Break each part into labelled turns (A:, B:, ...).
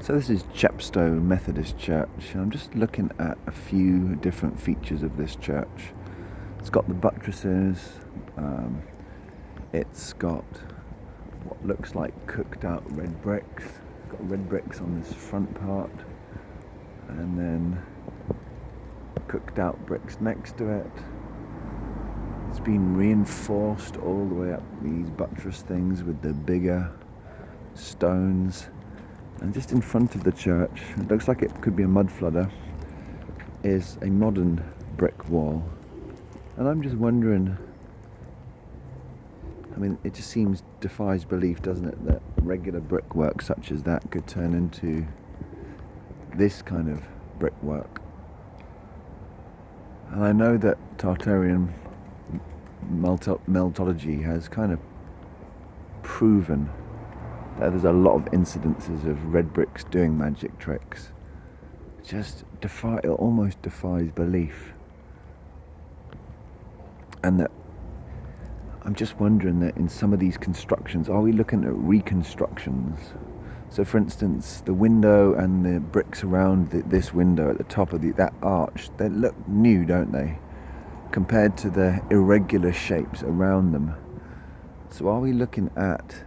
A: So this is Chepstow Methodist Church. I'm just looking at a few different features of this church. It's got the buttresses, it's got what looks like cooked out red bricks. It's got red bricks on this front part and then cooked out bricks next to it. It's been reinforced all the way up these buttress things with the bigger stones. And just in front of the church, it looks like it could be a mud flooder, is a modern brick wall. And I'm just wondering, I mean, it just defies belief, doesn't it, that regular brickwork such as that could turn into this kind of brickwork. And I know that Tartarian Meltology has kind of proven that there's a lot of incidences of red bricks doing magic tricks. It almost defies belief. And that I'm just wondering that in some of these constructions, are we looking at reconstructions? So for instance, the window and the bricks around this window at the top of that arch, they look new, don't they? Compared to the irregular shapes around them. So are we looking at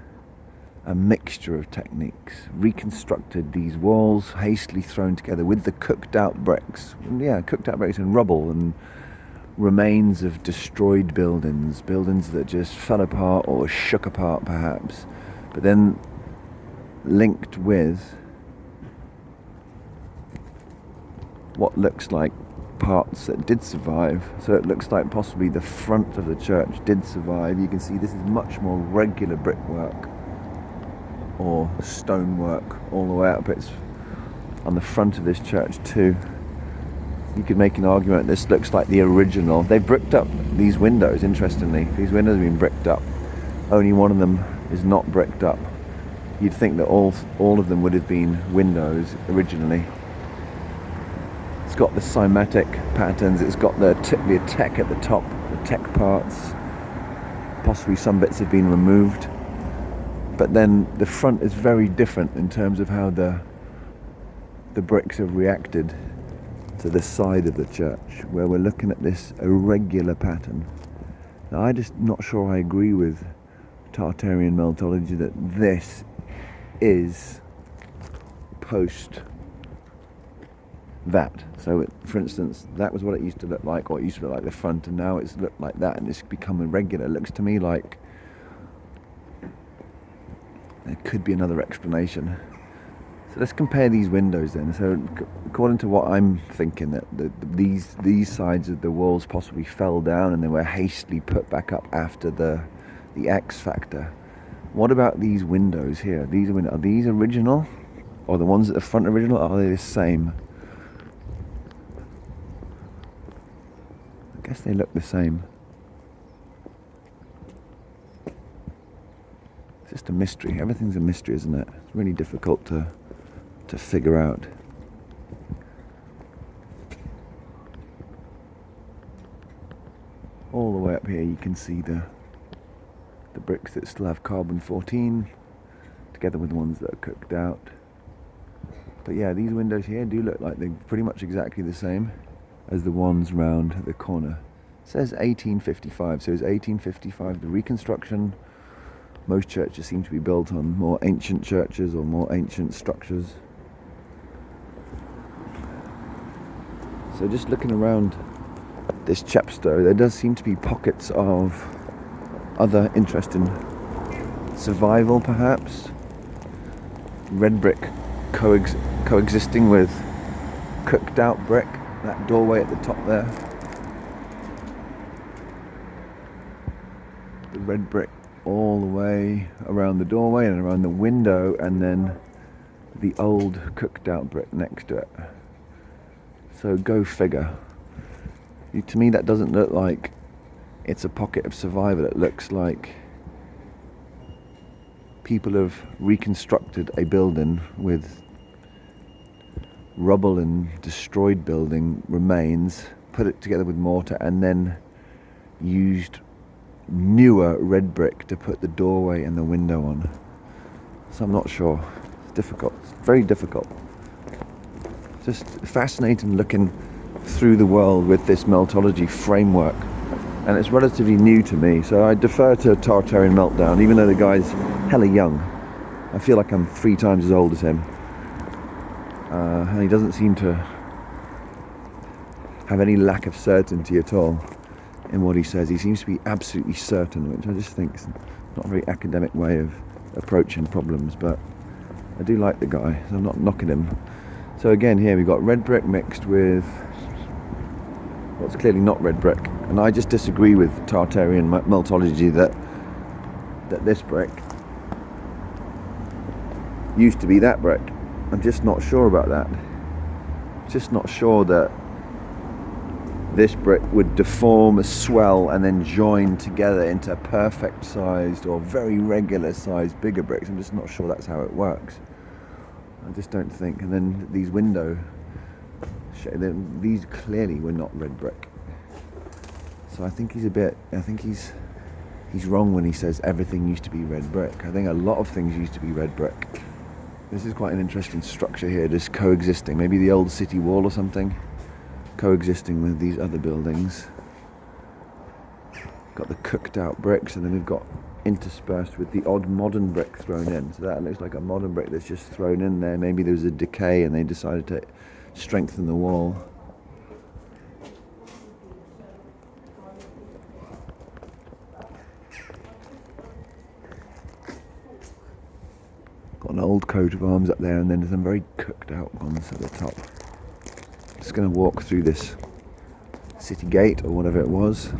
A: a mixture of techniques, reconstructed these walls hastily thrown together with the cooked out bricks and rubble and remains of destroyed buildings that just fell apart or shook apart perhaps, but then linked with what looks like parts that did survive. So it looks like possibly the front of the church did survive. You can see this is much more regular brickwork or stonework all the way up. It's on the front of this church too. You could make an argument this looks like the original. They've bricked up these windows, interestingly. These windows have been bricked up. Only one of them is not bricked up. You'd think that all of them would have been windows originally. It's got the cymatic patterns, it's got the tech at the top, the tech parts. Possibly some bits have been removed. But then the front is very different in terms of how the bricks have reacted to the side of the church, where we're looking at this irregular pattern. Now, I'm just not sure I agree with Tartarian Meltology that this is post that. So, for instance, that was what it used to look like, or it used to look like the front, and now it's looked like that, and it's become irregular. It looks to me like there could be another explanation. So let's compare these windows then. So according to what I'm thinking, that these sides of the walls possibly fell down and they were hastily put back up after the X factor. What about these windows here? Are these original? Or the ones at the front original? Are they the same? I guess they look the same. It's just a mystery. Everything's a mystery, isn't it? It's really difficult to figure out. All the way up here you can see the bricks that still have carbon-14 together with the ones that are cooked out. But yeah, these windows here do look like they're pretty much exactly the same as the ones round the corner. It says 1855, so is 1855 the reconstruction? Most churches seem to be built on more ancient churches or more ancient structures. So just looking around this Chepstow, there does seem to be pockets of other interesting survival perhaps. Red brick coexisting with cooked out brick. That doorway at the top there. The red brick all the way around the doorway and around the window, and then the old cooked out brick next to it. So go figure. To me that doesn't look like it's a pocket of survival. It looks like people have reconstructed a building with rubble and destroyed building remains, put it together with mortar, and then used newer red brick to put the doorway and the window on. So I'm not sure. difficult. It's very difficult. Just fascinating looking through the world with this Meltology framework. And it's relatively new to me, so I defer to Tartarian Meltdown, even though the guy's hella young. I feel like I'm 3 times as old as him. And he doesn't seem to have any lack of certainty at all in what he says. He seems to be absolutely certain, which I just think is not a very academic way of approaching problems, but I do like the guy, so I'm not knocking him. So again, here we've got red brick mixed with what's clearly not red brick, and I just disagree with Tartarian Meltology that this brick used to be that brick. I'm just not sure about that. Just not sure that this brick would deform, swell, and then join together into perfect sized or very regular sized bigger bricks. I'm just not sure that's how it works. I just don't think. And then these window, these clearly were not red brick. So I think he's wrong when he says everything used to be red brick. I think a lot of things used to be red brick. This is quite an interesting structure here, just coexisting. Maybe the old city wall or something, coexisting with these other buildings. Got the cooked out bricks, and then we've got interspersed with the odd modern brick thrown in. So that looks like a modern brick that's just thrown in there. Maybe there was a decay and they decided to strengthen the wall. Got an old coat of arms up there, and then some very cooked out ones at the top. Just going to walk through this city gate or whatever it was.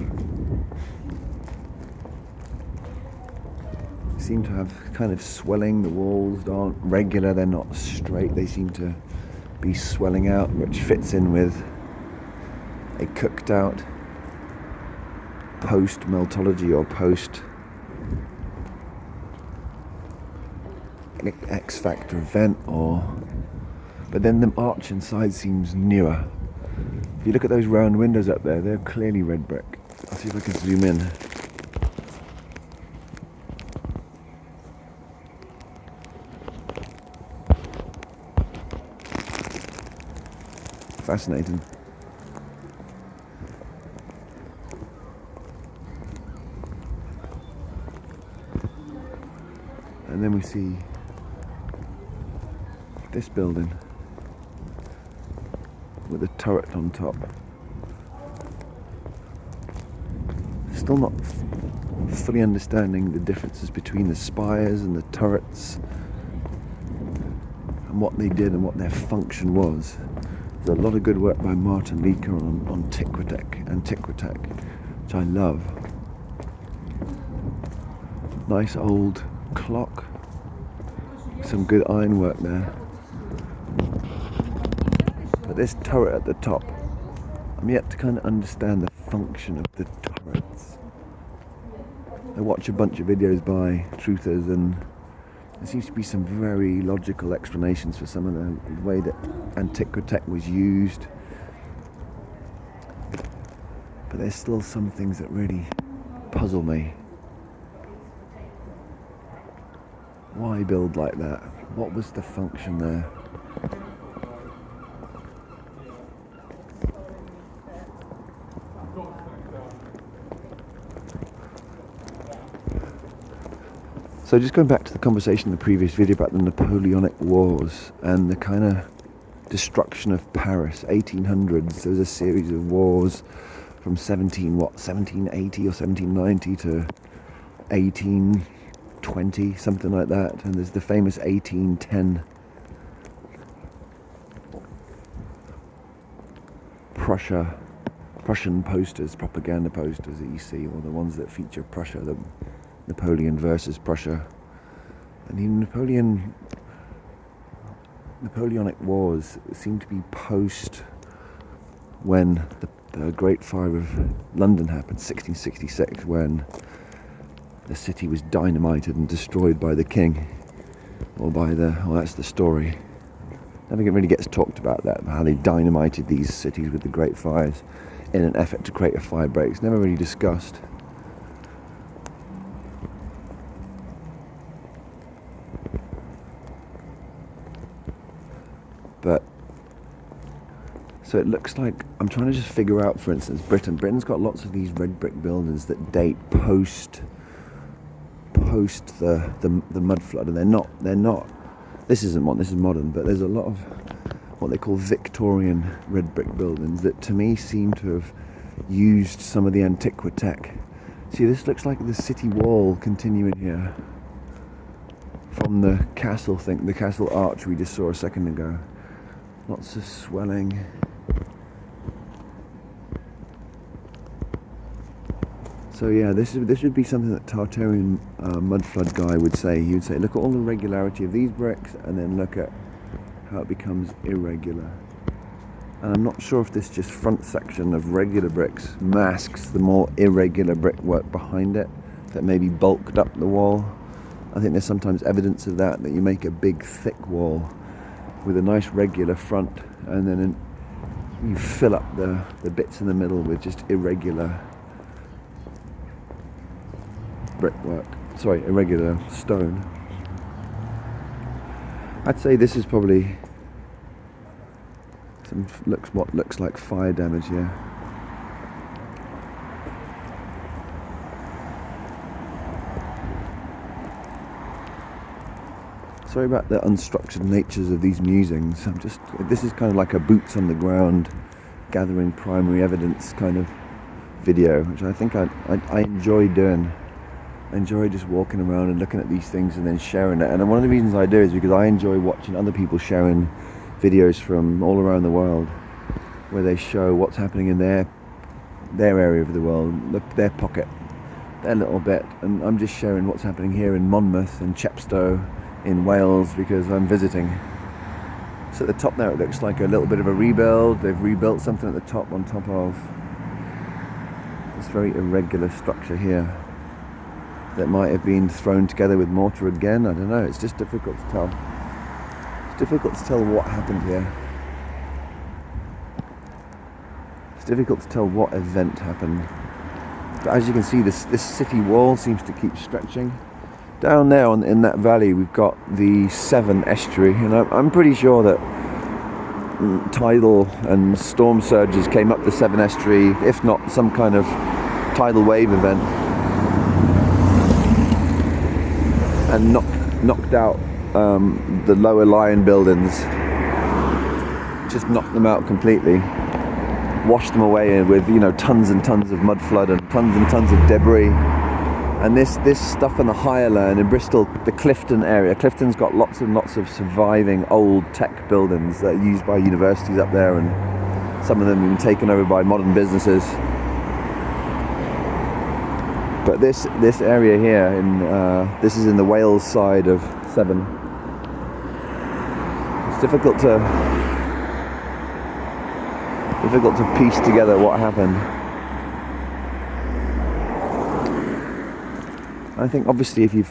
A: Seem to have kind of swelling. The walls aren't regular, they're not straight, they seem to be swelling out, which fits in with a cooked out post Meltology or post X Factor event, but then the arch inside seems newer. If you look at those round windows up there, they're clearly red brick. I'll see if I can zoom in. Fascinating. And then we see this building with a turret on top. Still not fully understanding the differences between the spires and the turrets and what they did and what their function was. There's a lot of good work by Martin Leaker on Antiquitech, which I love. Nice old clock. Some good ironwork there. But this turret at the top, I'm yet to kind of understand the function of the turrets. I watch a bunch of videos by truthers, and there seems to be some very logical explanations for some of the way that Antiquitech was used. But there's still some things that really puzzle me. Why build like that? What was the function there? So just going back to the conversation in the previous video about the Napoleonic Wars and the kind of destruction of Paris, 1800s. There was a series of wars from 1780 or 1790 to 1820, something like that. And there's the famous 1810 Prussian posters, propaganda posters that you see, or the ones that feature Prussia, the Napoleon versus Prussia. And the Napoleonic Wars seem to be post when the Great Fire of London happened, 1666, when the city was dynamited and destroyed by the king, that's the story. I think it really gets talked about that, how they dynamited these cities with the Great Fires in an effort to create a fire break. It's never really discussed. But so it looks like, I'm trying to just figure out, for instance, Britain's got lots of these red brick buildings that date post the mud flood, and they're not this isn't one, this is modern, but there's a lot of what they call Victorian red brick buildings that to me seem to have used some of the antiquitech. See, this looks like the city wall continuing here from the castle the castle arch we just saw a second ago. Lots of swelling. So yeah, this would be something that Tartarian mud flood guy would say. He would say, look at all the regularity of these bricks, and then look at how it becomes irregular. And I'm not sure if this just front section of regular bricks masks the more irregular brickwork behind it that maybe bulked up the wall. I think there's sometimes evidence of that you make a big thick wall with a nice regular front, and then you fill up the bits in the middle with just irregular irregular stone. I'd say this is probably what looks like fire damage here. Sorry about the unstructured natures of these musings. This is kind of like a boots on the ground, gathering primary evidence kind of video, which I think I enjoy doing. I enjoy just walking around and looking at these things and then sharing it. And one of the reasons I do is because I enjoy watching other people sharing videos from all around the world, where they show what's happening in their area of the world, their pocket, their little bit. And I'm just sharing what's happening here in Monmouth and Chepstow in Wales because I'm visiting. So at the top there it looks like a little bit of a rebuild. They've rebuilt something at the top on top of this very irregular structure here that might have been thrown together with mortar again. I don't know, it's just difficult to tell. It's difficult to tell what happened here. It's difficult to tell what event happened. But as you can see, this city wall seems to keep stretching. Down there in that valley we've got the Severn estuary, and I'm pretty sure that tidal and storm surges came up the Severn estuary, if not some kind of tidal wave event, and knocked out the lower lying buildings, just knocked them out completely, washed them away with tons and tons of mud flood and tons of debris. And this stuff in the higher land in Bristol, the Clifton area. Clifton's got lots and lots of surviving old tech buildings that are used by universities up there, and some of them have been taken over by modern businesses. But this area here, this is in the Wales side of Severn. It's difficult to piece together what happened. I think obviously if you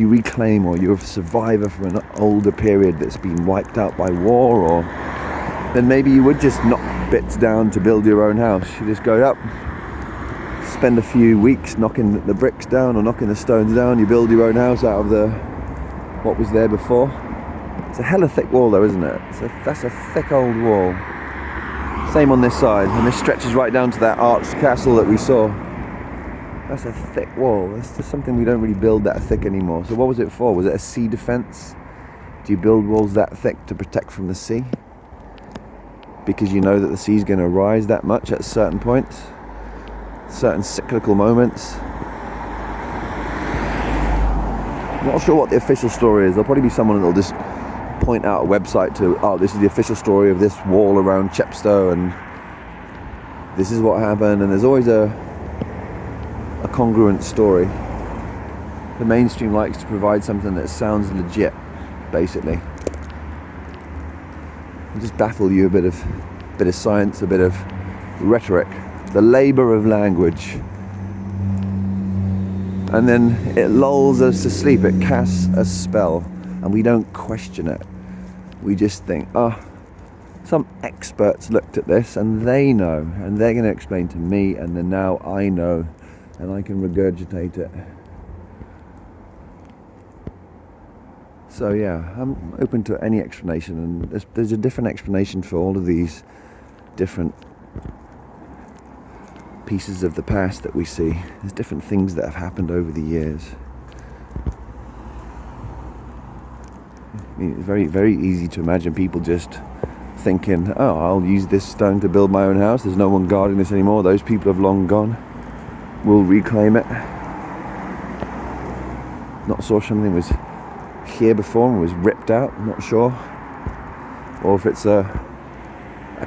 A: reclaim, or you're a survivor from an older period that's been wiped out by war, then maybe you would just knock bits down to build your own house. You just go up, spend a few weeks knocking the bricks down or knocking the stones down. You build your own house out of what was there before. It's a hella thick wall though, isn't it? That's a thick old wall. Same on this side, and this stretches right down to that arched castle that we saw. That's a thick wall. That's just something we don't really build that thick anymore. So what was it for? Was it a sea defense? Do you build walls that thick to protect from the sea? Because you know that the sea's going to rise that much at certain points, certain cyclical moments. I'm not sure what the official story is. There'll probably be someone that'll just point out a website to, this is the official story of this wall around Chepstow, and this is what happened. And there's always a congruent story. The mainstream likes to provide something that sounds legit, basically. It'll just baffle you, a bit of science, a bit of rhetoric, the labour of language, and then it lulls us to sleep. It casts a spell, and we don't question it. We just think, some experts looked at this and they know, and they're going to explain to me, and then now I know, and I can regurgitate it. So yeah, I'm open to any explanation, and there's a different explanation for all of these different pieces of the past that we see. There's different things that have happened over the years. I mean, it's very, very easy to imagine people just thinking, oh, I'll use this stone to build my own house. There's no one guarding this anymore. Those people have long gone. We'll reclaim it. Not sure something was here before and was ripped out, I'm not sure. Or if it's a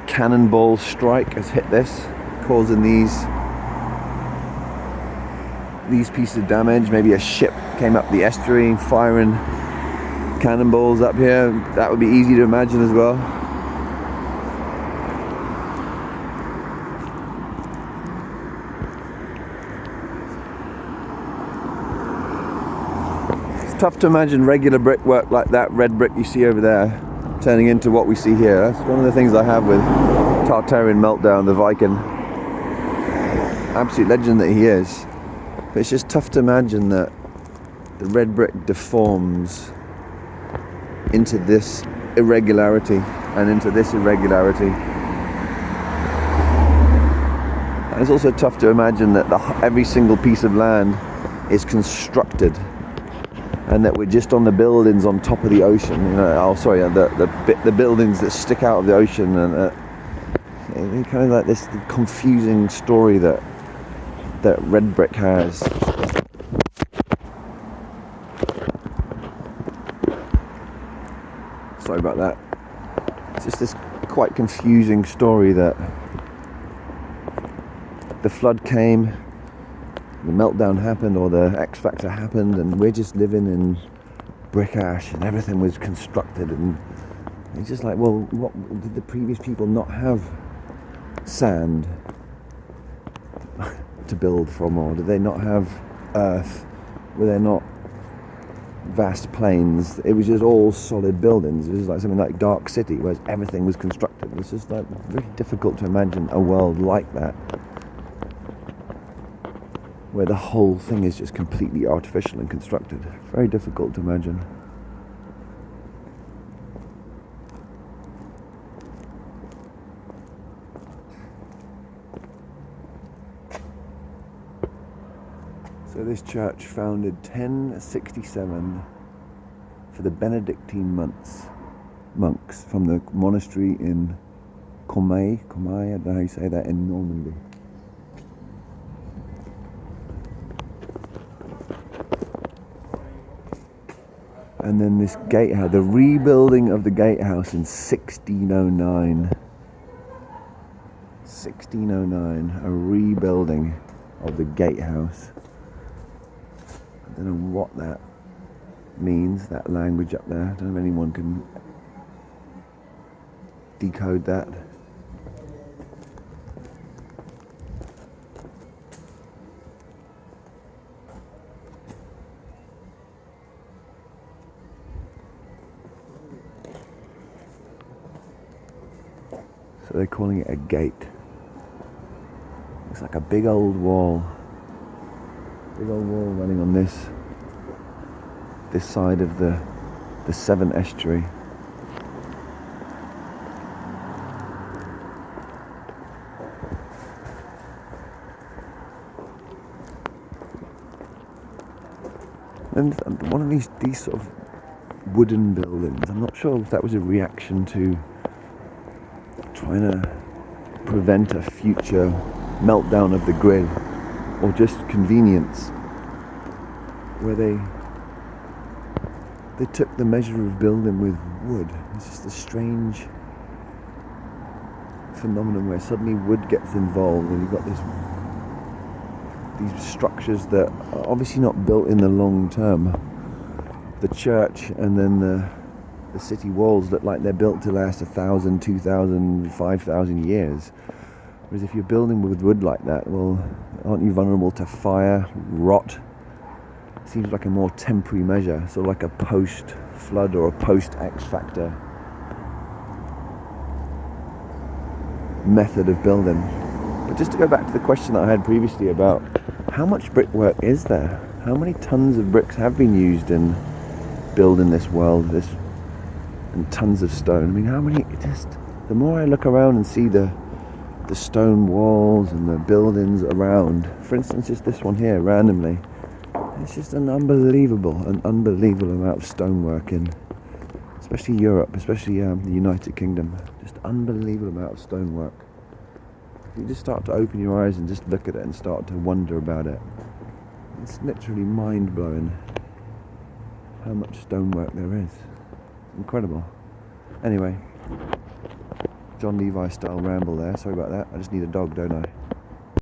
A: cannonball strike has hit this, causing these pieces of damage. Maybe a ship came up the estuary firing cannonballs up here. That would be easy to imagine as well. It's tough to imagine regular brickwork like that red brick you see over there turning into what we see here. That's one of the things I have with Tartarian Meltdown, the Viking. Absolute legend that he is. But it's just tough to imagine that the red brick deforms into this irregularity and into this irregularity. And it's also tough to imagine that every single piece of land is constructed and that we're just on the buildings on top of the ocean. The buildings that stick out of the ocean, and kind of like this confusing story that red brick has. Sorry about that. It's just this quite confusing story that the flood came, the meltdown happened, or the X Factor happened, and we're just living in brick ash, and everything was constructed. And it's just like, well, what did the previous people not have? Sand to build from, or did they not have earth? Were there not vast plains? It was just all solid buildings. It was like something like Dark City, where everything was constructed. It's just like very difficult to imagine a world like that, where the whole thing is just completely artificial and constructed. Very difficult to imagine. So this church, founded 1067 for the Benedictine monks from the monastery in Comay, I don't know how you say that, in Normandy. And then this gatehouse, the rebuilding of the gatehouse in 1609. 1609, a rebuilding of the gatehouse. I don't know what that means, that language up there. I don't know if anyone can decode that. So they're calling it a gate. Looks like a big old wall. Big old wall running on this side of the Severn estuary. And one of these sort of wooden buildings, I'm not sure if that was a reaction to trying to prevent a future meltdown of the grid, or just convenience, where they took the measure of building with wood. It's just a strange phenomenon where suddenly wood gets involved, and you've got these structures that are obviously not built in the long term. The church and then the city walls look like they're built to last 1,000, 2,000, 5,000 years. Whereas if you're building with wood like that, well, aren't you vulnerable to fire, rot? It seems like a more temporary measure, sort of like a post-flood or a post-X Factor method of building. But just to go back to the question that I had previously about how much brickwork is there? How many tons of bricks have been used in building this world, and tons of stone. I mean, how many? The more I look around and see the stone walls and the buildings around. For instance, just this one here, randomly. It's just an unbelievable amount of stonework in, especially Europe, especially the United Kingdom. Just unbelievable amount of stonework. You just start to open your eyes and just look at it and start to wonder about it. It's literally mind-blowing how much stonework there is. Incredible. Anyway, John Levi style ramble there. Sorry about that. I just need a dog, don't I?